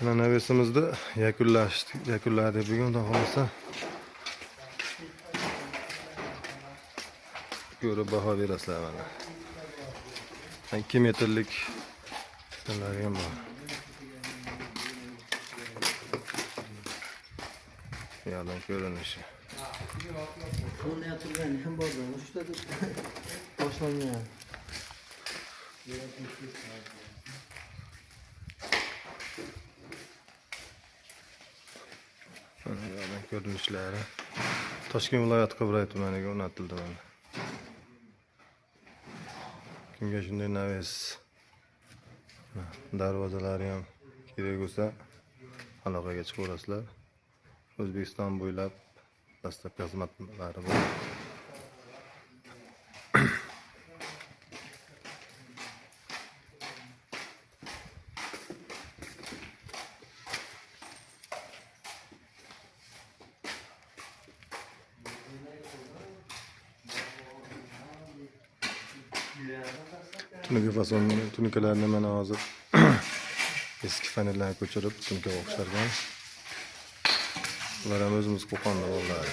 Mana navesimizni yakunladik bugun. Xudo xolasa ko'rib baho berasizlar mana. 2 metrlik shunlar ham bor. Yalan ko'rinishi. Buni yatırgan ham borda. Usta boshlangan. Yalan ko'rinishlari. Toshkent viloyati Qibray tumaniga o'rnatildi mana. Kimga shunday naves darvozalari ham kerak bo'lsa aloqaga chiqaverasizlar. O'zbekiston bo'ylab dastlabki xizmatlari bor. Tunuka fason tunikalarni mana hozir eski fanellarga ko'chirib tunikaga o'xshargan. Ular ham o'zimiz Qo'qonda bolalar.